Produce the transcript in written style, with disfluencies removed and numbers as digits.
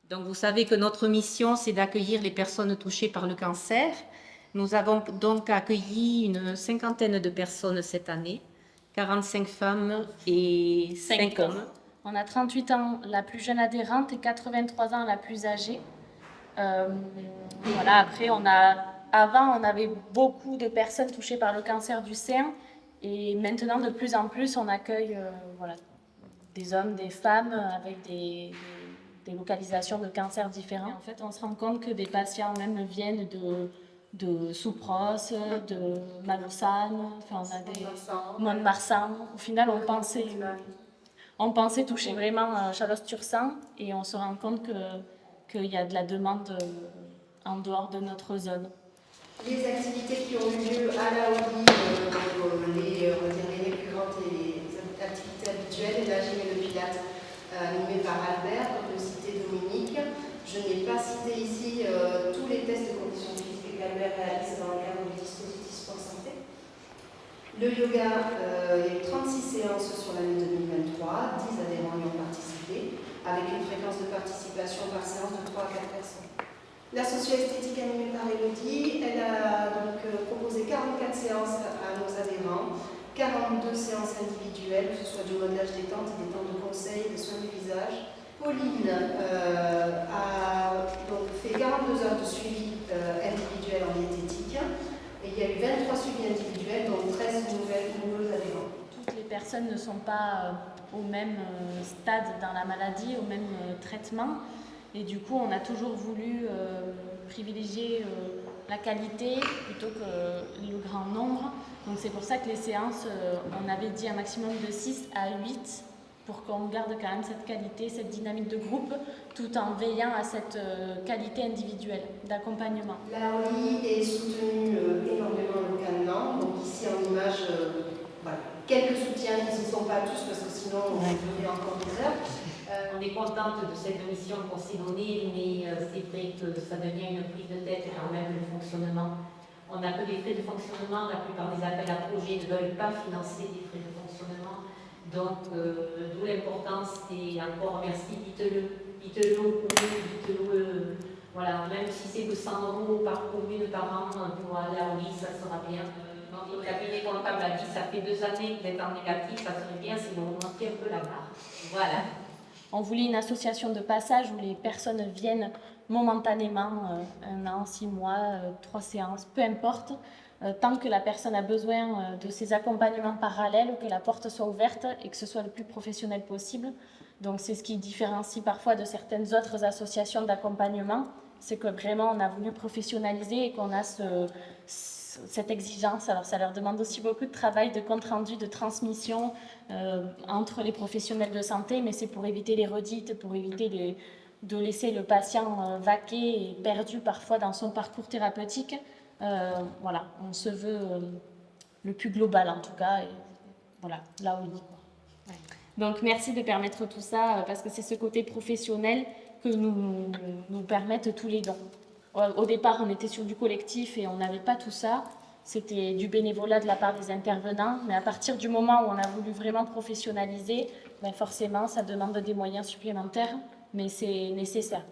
Donc, vous savez que notre mission, c'est d'accueillir les personnes touchées par le cancer. Nous avons donc accueilli une cinquantaine de personnes cette année, 45 femmes et 5 hommes. On a 38 ans la plus jeune adhérente et 83 ans la plus âgée. Voilà, après, avant, on avait beaucoup de personnes touchées par le cancer du sein. Et maintenant, de plus en plus, on accueille voilà, des hommes, des femmes avec des localisations de cancer différents. Et en fait, on se rend compte que des patients même viennent de Soupros, de Malaussane, enfin, on a des Mont-de-Marsan. Au final, on pensait toucher vraiment Chalosse-Tursan et on se rend compte qu'il y a de la demande en dehors de notre zone. Les activités qui ont eu lieu à la ODI, les récurrentes et les activités habituelles, et la gym et le pilate animé par Albert, comme le citait Dominique. Je n'ai pas cité ici tous les tests de conditions physiques qu'Albert réalise dans le cadre du dispositif Sport Santé. Le yoga, il y a eu 36 séances sur l'année 2023, 10 adhérents y ont participé, avec une fréquence de participation par séance de 3 à 4 personnes. La socio-esthétique animée par Elodie, elle a donc proposé 44 séances à nos adhérents, 42 séances individuelles, que ce soit du modelage détente, des temps de conseil, des soins du visage. Pauline a donc fait 42 heures de suivi individuel en diététique. Et il y a eu 23 suivis individuels, dont 13 nouveaux adhérents. Toutes les personnes ne sont pas au même stade dans la maladie, au même traitement. Et du coup, on a toujours voulu privilégier la qualité plutôt que le grand nombre. Donc c'est pour ça que les séances, on avait dit un maximum de 6 à 8 pour qu'on garde quand même cette qualité, cette dynamique de groupe, tout en veillant à cette qualité individuelle d'accompagnement. La OI est soutenue énormément localement. Donc ici en image, voilà, quelques soutiens qui ne sont pas tous parce que sinon on ferait encore des heures. On est contente de cette mission qu'on s'est donnée, mais c'est vrai que ça devient une prise de tête quand même le fonctionnement. On n'a que des frais de fonctionnement, la plupart des appels à projets ne veulent pas financer des frais de fonctionnement. Donc, d'où l'importance, et encore merci, dites-le aux communes, dites-le, voilà, même si c'est que 100 € par commune par an pour aller à Oli, ça sera bien. Notre cabinet comptable a dit ça fait 2 années que vous êtes en négatif, ça serait bien si vous remontiez un peu la barre. Voilà. On voulait une association de passage où les personnes viennent momentanément, 1 an, 6 mois, 3 séances, peu importe, tant que la personne a besoin de ces accompagnements parallèles, que la porte soit ouverte et que ce soit le plus professionnel possible. Donc c'est ce qui différencie parfois de certaines autres associations d'accompagnement, c'est que vraiment on a voulu professionnaliser et qu'on a cette exigence. Alors ça leur demande aussi beaucoup de travail, de compte rendu, de transmission entre les professionnels de santé, mais c'est pour éviter les redites, pour éviter de laisser le patient vaquer et perdu parfois dans son parcours thérapeutique. Voilà, on se veut le plus global en tout cas, et voilà, là où il dit. Ouais. Donc merci de permettre tout ça, parce que c'est ce côté professionnel que nous permettent tous les dons. Au départ, on était sur du collectif et on n'avait pas tout ça. C'était du bénévolat de la part des intervenants. Mais à partir du moment où on a voulu vraiment professionnaliser, ben forcément, ça demande des moyens supplémentaires, mais c'est nécessaire.